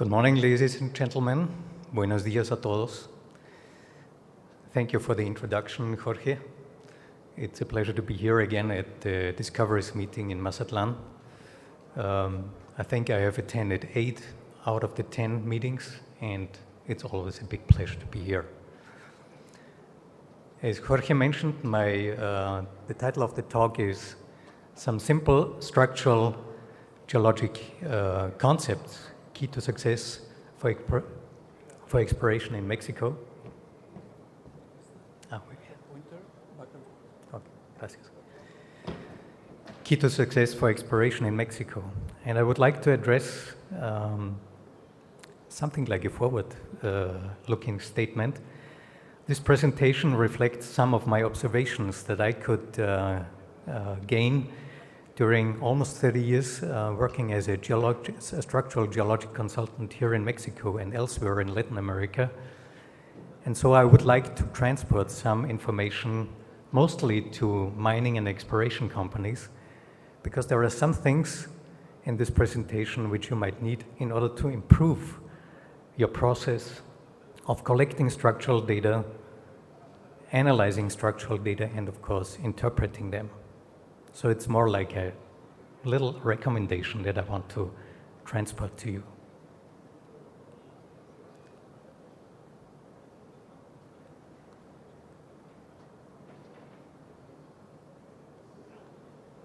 Good morning, ladies and gentlemen. Buenos días a todos. Thank you for the introduction, Jorge. It's a pleasure to be here again at the Discoveries meeting in Mazatlán. I think I have attended 8 out of the 10 meetings, and it's always a big pleasure to be here. As Jorge mentioned, the title of the talk is Some Simple Structural Geologic Concepts, Key to Success for Exploration in Mexico. Gracias. Key to Success for Exploration in Mexico. And I would like to address something like a forward-looking statement. This presentation reflects some of my observations that I could gain during almost 30 years working as a structural geologic consultant here in Mexico and elsewhere in Latin America. And so I would like to transport some information mostly to mining and exploration companies, because there are some things in this presentation which you might need in order to improve your process of collecting structural data, analyzing structural data, and of course interpreting them. So it's more like a little recommendation that I want to transport to you.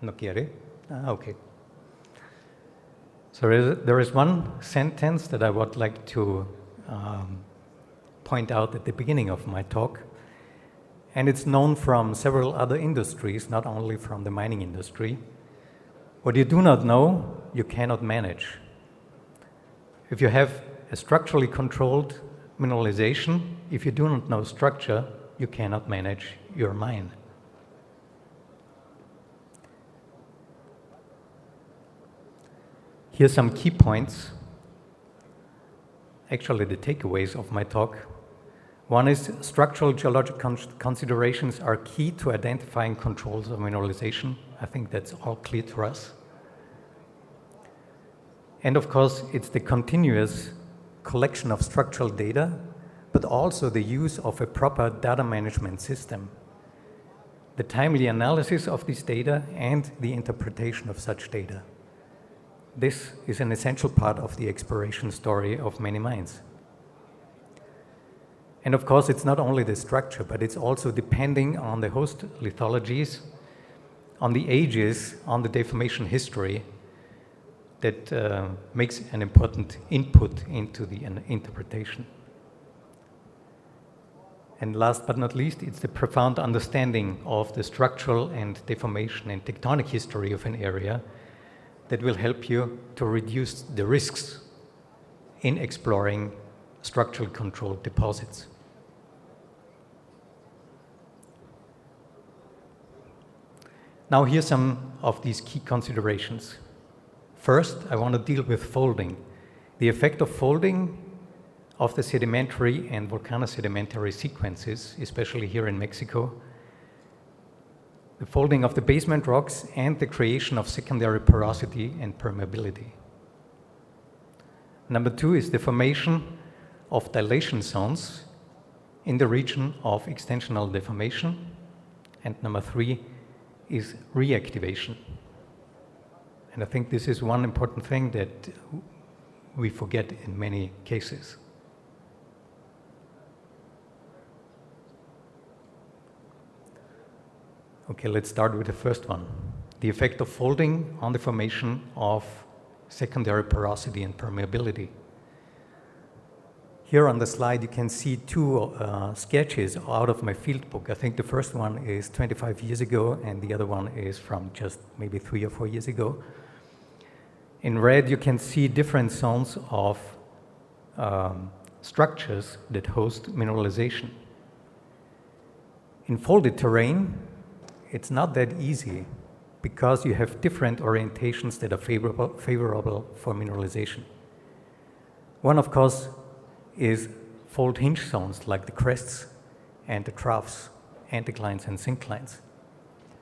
No quiere? Okay. So there is one sentence that I would like to point out at the beginning of my talk. And it's known from several other industries, not only from the mining industry. What you do not know, you cannot manage. If you have a structurally controlled mineralization, if you do not know structure, you cannot manage your mine. Here are some key points, actually the takeaways of my talk. One is structural geologic considerations are key to identifying controls of mineralization. I think that's all clear to us. And of course, it's the continuous collection of structural data, but also the use of a proper data management system, the timely analysis of this data, and the interpretation of such data. This is an essential part of the exploration story of many mines. And of course, it's not only the structure, but it's also depending on the host lithologies, on the ages, on the deformation history that makes an important input into the interpretation. And last but not least, it's the profound understanding of the structural and deformation and tectonic history of an area that will help you to reduce the risks in exploring structurally controlled deposits. Now here's some of these key considerations. First, I want to deal with folding. The effect of folding of the sedimentary and volcanosedimentary sequences, especially here in Mexico, the folding of the basement rocks, and the creation of secondary porosity and permeability. Number 2 is the formation of dilation zones in the region of extensional deformation. And number 3 is reactivation. And I think this is one important thing that we forget in many cases. Okay, let's start with the first one. The effect of folding on the formation of secondary porosity and permeability. Here on the slide, you can see 2 sketches out of my field book. I think the first one is 25 years ago, and the other one is from just maybe 3 or 4 years ago. In red, you can see different zones of structures that host mineralization. In folded terrain, it's not that easy because you have different orientations that are favorable for mineralization. One, of course, is fold hinge zones like the crests and the troughs, anticlines and synclines,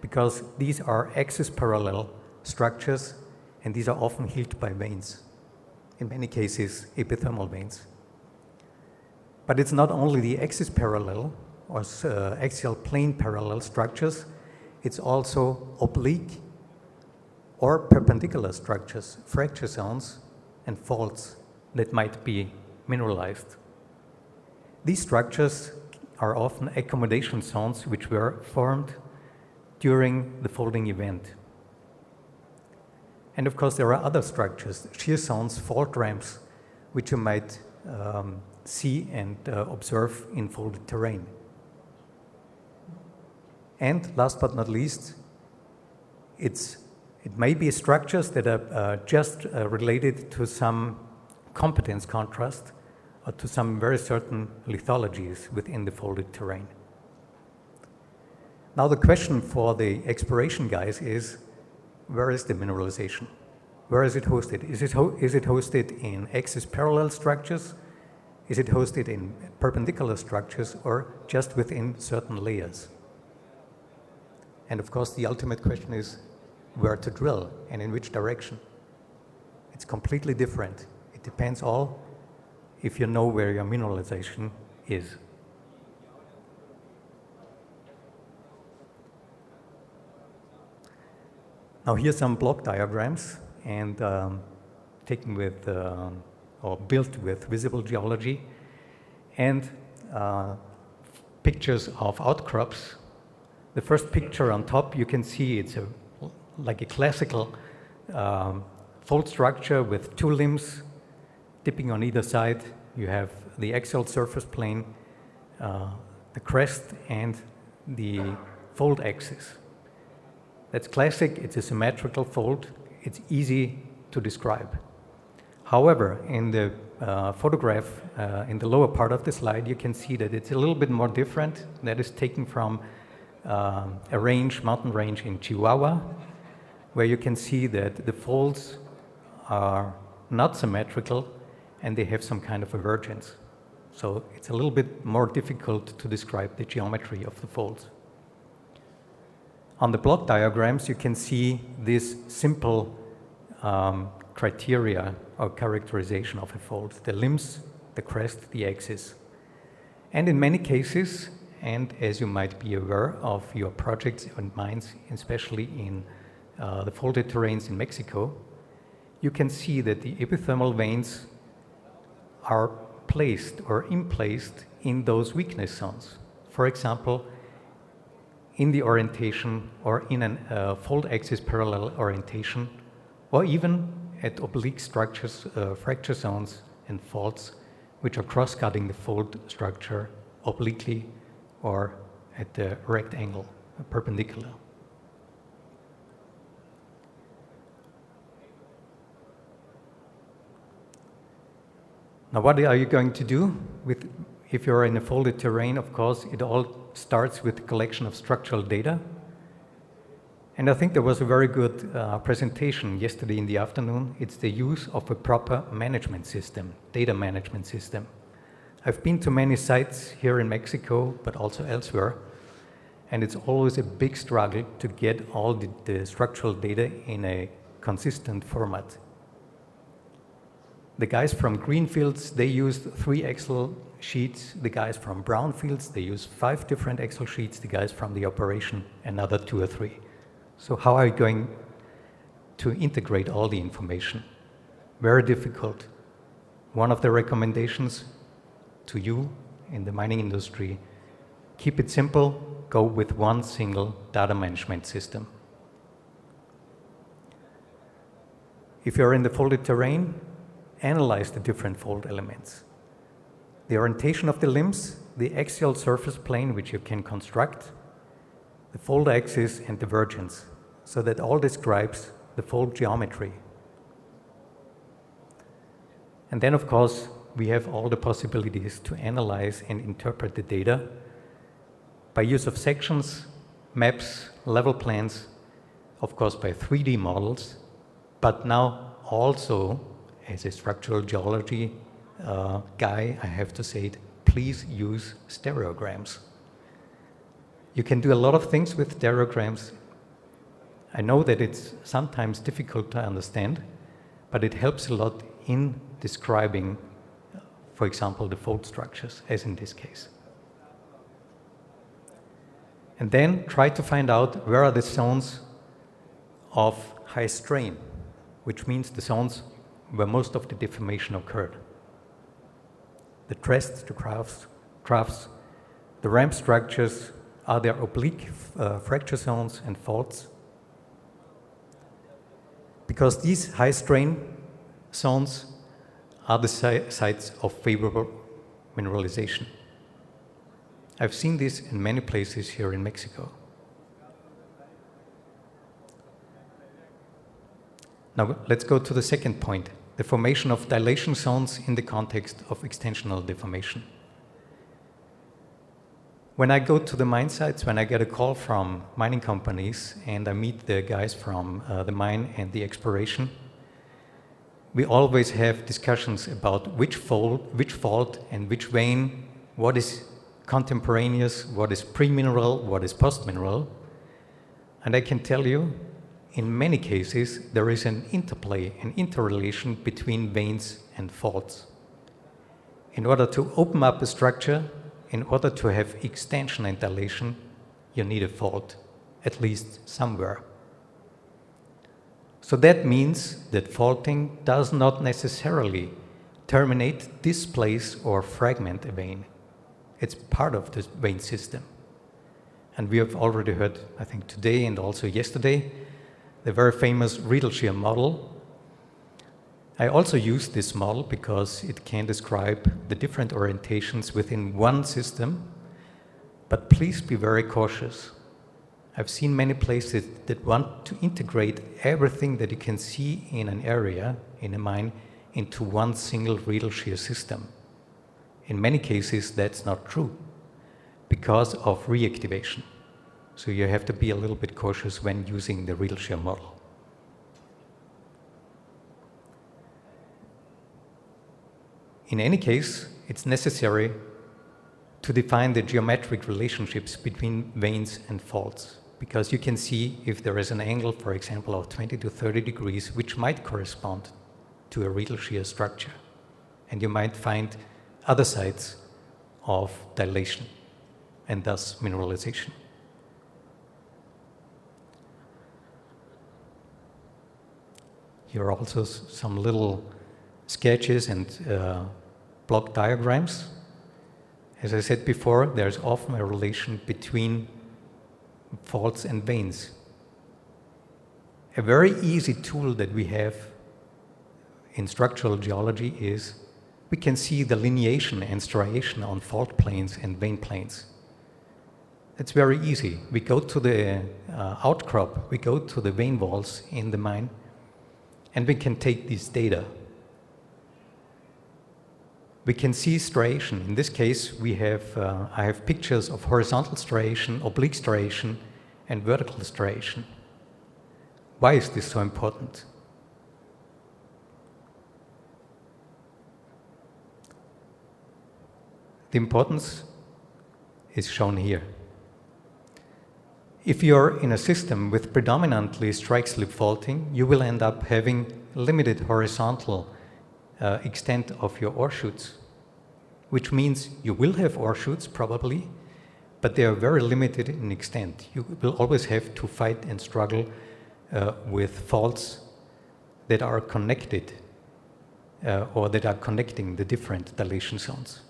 because these are axis parallel structures and these are often healed by veins. in many cases, epithermal veins. But it's not only the axis parallel or axial plane parallel structures, it's also oblique or perpendicular structures, fracture zones, and faults that might be mineralized. These structures are often accommodation zones which were formed during the folding event. And of course, there are other structures, shear zones, fault ramps, which you might see and observe in folded terrain. And last but not least, it may be structures that are just related to some competence contrast or to some very certain lithologies within the folded terrain. Now the question for the exploration guys is, where is the mineralization? Where is it hosted? Is it hosted in axis parallel structures? Is it hosted in perpendicular structures or just within certain layers? And of course, the ultimate question is where to drill and in which direction. It's completely different. It depends all if you know where your mineralization is. Now here's some block diagrams and taken with or built with visible geology and pictures of outcrops. The first picture on top, you can see it's like a classical fold structure with two limbs dipping on either side. You have the axial surface plane, the crest, and the fold axis. That's classic, it's a symmetrical fold, it's easy to describe. However, in the photograph in the lower part of the slide, you can see that it's a little bit more different. That is taken from a mountain range in Chihuahua, where you can see that the folds are not symmetrical and they have some kind of divergence. So it's a little bit more difficult to describe the geometry of the folds. On the block diagrams, you can see this simple criteria or characterization of a fold: the limbs, the crest, the axis. And in many cases, and as you might be aware of your projects and mines, especially in the folded terrains in Mexico, you can see that the epithermal veins are placed or emplaced in those weakness zones. For example, in the orientation or in a fold axis parallel orientation, or even at oblique structures, fracture zones and faults, which are cross-cutting the fold structure obliquely or at the rectangle, perpendicular. Now, what are you going to do if you're in a folded terrain? Of course, it all starts with the collection of structural data. And I think there was a very good presentation yesterday in the afternoon. It's the use of a proper management system, data management system. I've been to many sites here in Mexico, but also elsewhere, and it's always a big struggle to get all the structural data in a consistent format. The guys from Greenfields, they used 3 Excel sheets. The guys from Brownfields, they use 5 different Excel sheets. The guys from the operation, another 2 or 3. So how are you going to integrate all the information? Very difficult. One of the recommendations to you in the mining industry, keep it simple, go with one single data management system. If you're in the folded terrain, analyze the different fold elements. The orientation of the limbs, the axial surface plane, which you can construct, the fold axis and divergence, so that all describes the fold geometry. And then, of course, we have all the possibilities to analyze and interpret the data by use of sections, maps, level plans, of course by 3D models, but now also as a structural geology guy, I have to say it, please use stereograms. You can do a lot of things with stereograms. I know that it's sometimes difficult to understand, but it helps a lot in describing, for example, the fault structures, as in this case. And then try to find out where are the zones of high strain, which means the zones where most of the deformation occurred. The trests, the troughs, the ramp structures, are there oblique fracture zones and faults? Because these high strain zones are the sites of favorable mineralization. I've seen this in many places here in Mexico. Now let's go to the second point, the formation of dilation zones in the context of extensional deformation. When I go to the mine sites, when I get a call from mining companies and I meet the guys from the mine and the exploration, we always have discussions about which fault and which vein, what is contemporaneous, what is pre-mineral, what is post-mineral. And I can tell you, in many cases, there is an interplay, an interrelation between veins and faults. In order to open up a structure, in order to have extension and dilation, you need a fault, at least somewhere. So that means that faulting does not necessarily terminate, displace, or fragment a vein. It's part of the vein system. And we have already heard, I think today and also yesterday, the very famous Riedel shear model. I also use this model because it can describe the different orientations within one system, but please be very cautious. I've seen many places that want to integrate everything that you can see in an area, in a mine, into one single Riedel shear system. In many cases, that's not true because of reactivation. So you have to be a little bit cautious when using the Riedel shear model. In any case, it's necessary to define the geometric relationships between veins and faults, because you can see if there is an angle, for example, of 20 to 30 degrees, which might correspond to a Riedel shear structure. And you might find other sites of dilation and thus mineralization. Here are also some little sketches and block diagrams. As I said before, there's often a relation between faults and veins. A very easy tool that we have in structural geology is we can see the lineation and striation on fault planes and vein planes. It's very easy. We go to the outcrop, we go to the vein walls in the mine, and we can take these data. We can see striation. In this case, we have, I have pictures of horizontal striation, oblique striation, and vertical striation. Why is this so important? The importance is shown here. If you're in a system with predominantly strike-slip faulting, you will end up having limited horizontal extent of your ore chutes, which means you will have ore chutes probably, but they are very limited in extent. You will always have to fight and struggle with faults that are connected or that are connecting the different dilation zones.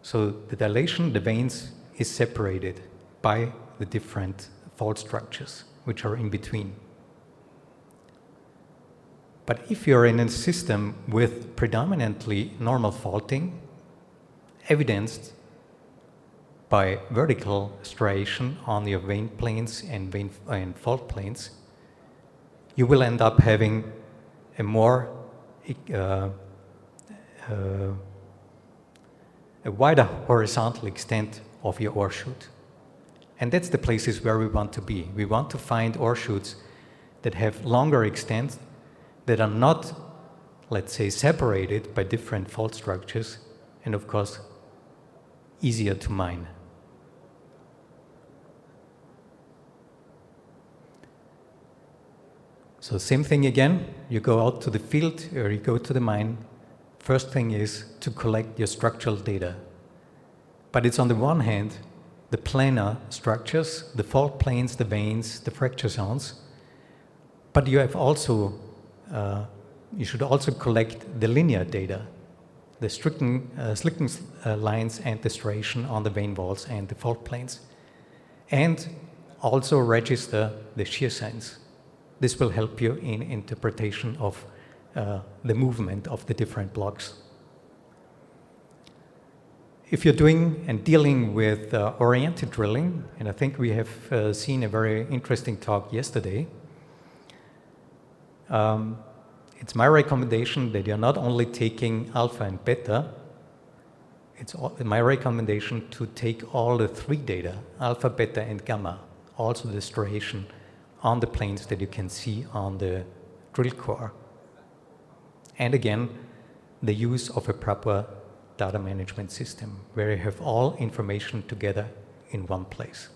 So the dilation, the veins, is separated by the different fault structures which are in between. But if you're in a system with predominantly normal faulting, evidenced by vertical striation on your vein planes and fault planes, you will end up having a more a wider horizontal extent of your ore chute. And that's the places where we want to be. We want to find ore chutes that have longer extent, that are not, let's say, separated by different fault structures, and of course, easier to mine. So same thing again, you go out to the field or you go to the mine. First thing is to collect your structural data. But it's on the one hand, the planar structures, the fault planes, the veins, the fracture zones. But you have also, you should also collect the linear data, the slicking lines and the striation on the vein walls and the fault planes. And also register the shear signs. This will help you in interpretation of the movement of the different blocks. If you're doing and dealing with oriented drilling, and I think we have seen a very interesting talk yesterday, it's my recommendation that you're not only taking alpha and beta, it's my recommendation to take all the three data, alpha, beta, and gamma, also the striation on the planes that you can see on the drill core. And again, the use of a proper data management system where you have all information together in one place.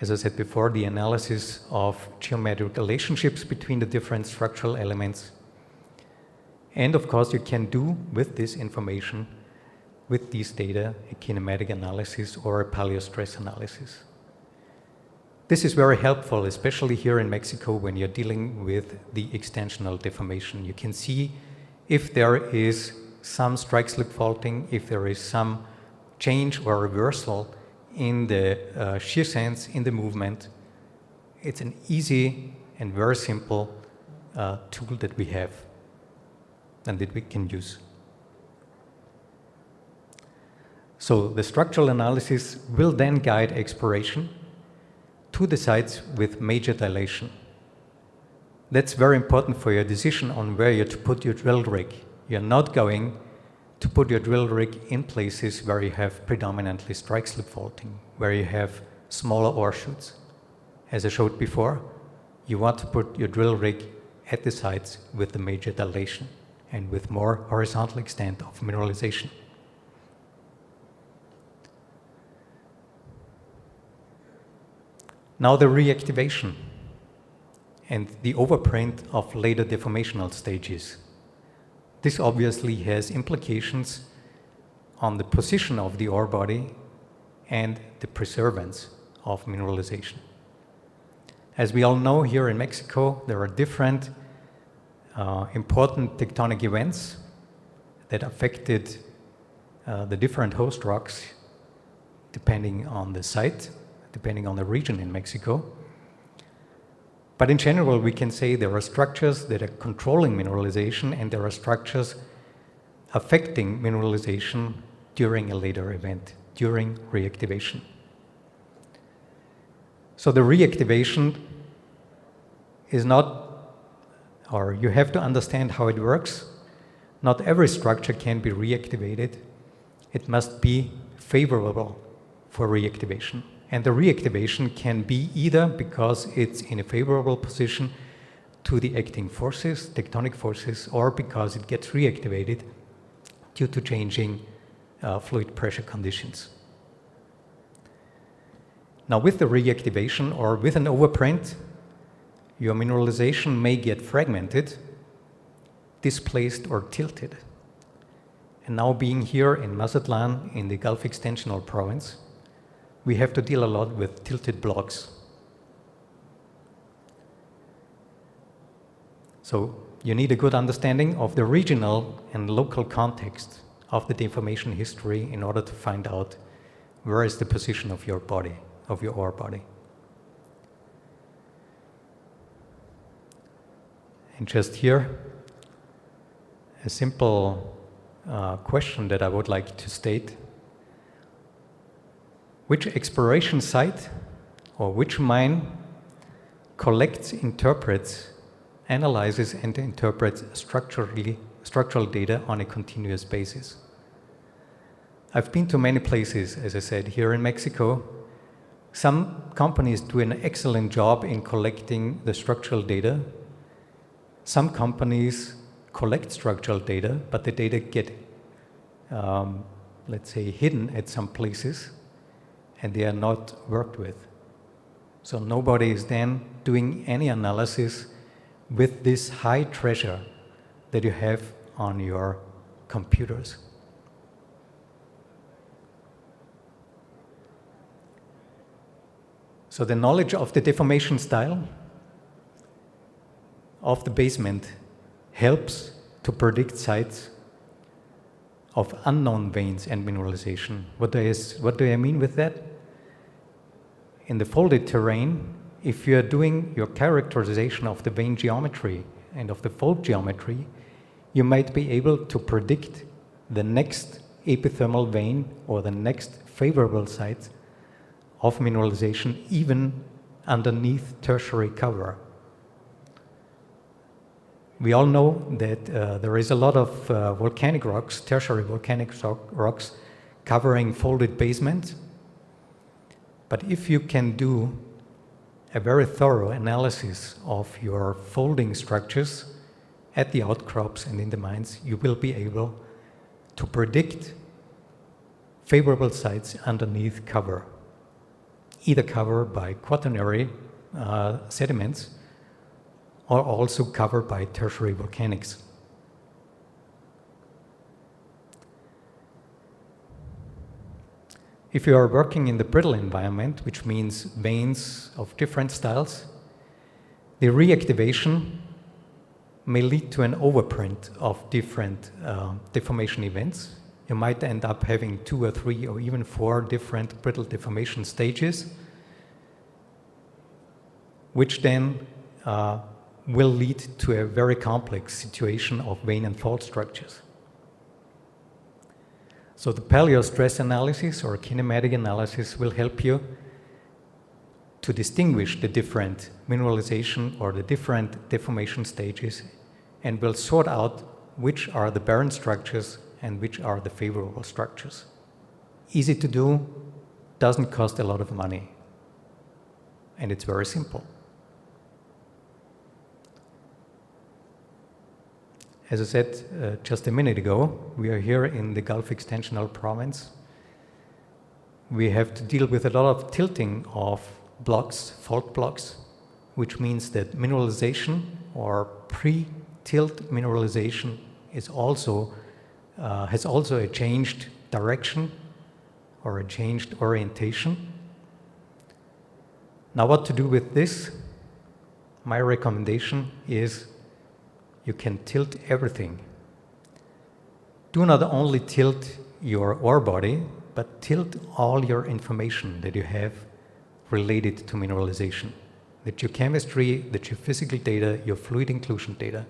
As I said before, the analysis of geometric relationships between the different structural elements. And of course, you can do with this information, with these data, a kinematic analysis or a paleostress analysis. This is very helpful, especially here in Mexico when you're dealing with the extensional deformation. You can see if there is some strike-slip faulting, if there is some change or reversal in the shear sense, in the movement. It's an easy and very simple tool that we have and that we can use. So the structural analysis will then guide exploration to the sites with major dilation. That's very important for your decision on where you're to put your drill rig. You're not going to put your drill rig in places where you have predominantly strike-slip faulting, where you have smaller ore chutes. As I showed before, you want to put your drill rig at the sites with the major dilation and with more horizontal extent of mineralization. Now the reactivation and the overprint of later deformational stages. This obviously has implications on the position of the ore body and the preservance of mineralization. As we all know, here in Mexico, there are different important tectonic events that affected the different host rocks depending on the site, depending on the region in Mexico. But in general, we can say there are structures that are controlling mineralization and there are structures affecting mineralization during a later event, during reactivation. So the reactivation is not, or you have to understand how it works. Not every structure can be reactivated. It must be favorable for reactivation. And the reactivation can be either because it's in a favorable position to the acting forces, tectonic forces, or because it gets reactivated due to changing fluid pressure conditions. Now with the reactivation or with an overprint, your mineralization may get fragmented, displaced, or tilted. And now being here in Mazatlán in the Gulf Extensional Province, we have to deal a lot with tilted blocks. So you need a good understanding of the regional and local context of the deformation history in order to find out where is the position of your body, of your ore body. And just here, a simple question that I would like to state. Which exploration site or which mine collects, interprets, analyzes, and interprets structural data on a continuous basis? I've been to many places, as I said, here in Mexico. Some companies do an excellent job in collecting the structural data. Some companies collect structural data, but the data get, let's say, hidden at some places, and they are not worked with. So nobody is then doing any analysis with this high treasure that you have on your computers. So the knowledge of the deformation style of the basement helps to predict sites of unknown veins and mineralization. What do I mean with that? In the folded terrain, if you are doing your characterization of the vein geometry and of the fold geometry, you might be able to predict the next epithermal vein or the next favorable site of mineralization even underneath tertiary cover. We all know that there is a lot of volcanic rocks, tertiary volcanic rocks, covering folded basement. But if you can do a very thorough analysis of your folding structures at the outcrops and in the mines, you will be able to predict favorable sites underneath cover, either cover by quaternary sediments or also covered by tertiary volcanics. If you are working in the brittle environment, which means veins of different styles, the reactivation may lead to an overprint of different deformation events. You might end up having 2 or 3 or even 4 different brittle deformation stages, which then will lead to a very complex situation of vein and fault structures. So the paleo stress analysis or kinematic analysis will help you to distinguish the different mineralization or the different deformation stages and will sort out which are the barren structures and which are the favorable structures. Easy to do, doesn't cost a lot of money, and it's very simple. As I said just a minute ago, we are here in the Gulf Extensional Province. We have to deal with a lot of tilting of blocks, fault blocks, which means that mineralization or pre-tilt mineralization is also, has also a changed direction or a changed orientation. Now, what to do with this? My recommendation is you can tilt everything. Do not only tilt your ore body, but tilt all your information that you have related to mineralization. That your chemistry, that your physical data, your fluid inclusion data.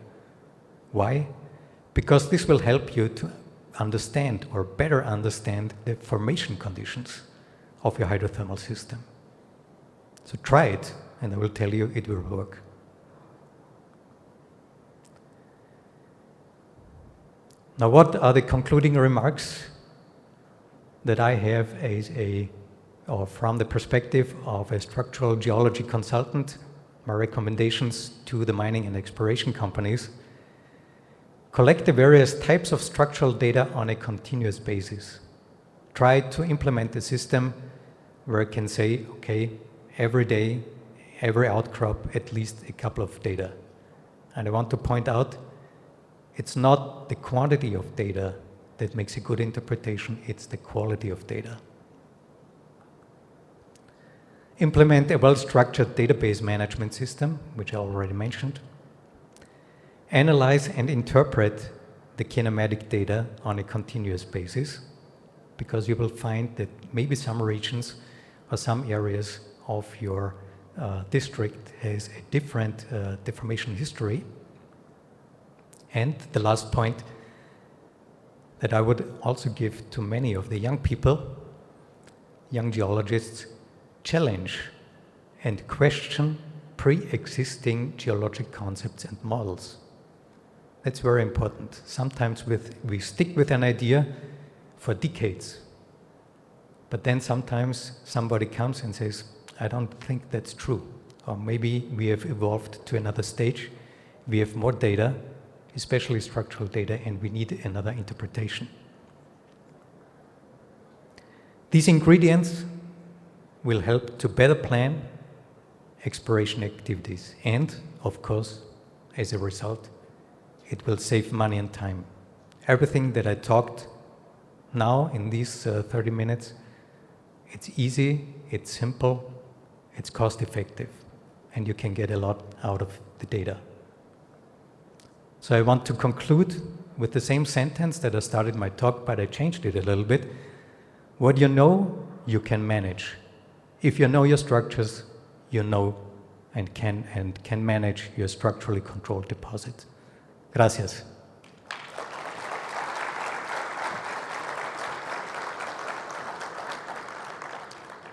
Why? Because this will help you to understand or better understand the formation conditions of your hydrothermal system. So try it, and I will tell you it will work. Now, what are the concluding remarks that I have as or from the perspective of a structural geology consultant? My recommendations to the mining and exploration companies: collect the various types of structural data on a continuous basis. Try to implement a system where it can say, okay, every day, every outcrop, at least a couple of data. And I want to point out, it's not the quantity of data that makes a good interpretation, it's the quality of data. Implement a well-structured database management system, which I already mentioned. Analyze and interpret the kinematic data on a continuous basis, because you will find that maybe some regions or some areas of your district has a different deformation history. And the last point that I would also give to many of the young people, young geologists: challenge and question pre-existing geologic concepts and models. That's very important. Sometimes we stick with an idea for decades, but then sometimes somebody comes and says, I don't think that's true. Or maybe we have evolved to another stage, we have more data, especially structural data, and we need another interpretation. These ingredients will help to better plan exploration activities. And, of course, as a result, it will save money and time. Everything that I talked now in these 30 minutes, it's easy, it's simple, it's cost effective, and you can get a lot out of the data. So I want to conclude with the same sentence that I started my talk, but I changed it a little bit. What you know, you can manage. If you know your structures, you know and can manage your structurally controlled deposits. Gracias.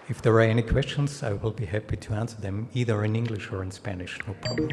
If there are any questions, I will be happy to answer them either in English or in Spanish, no problem.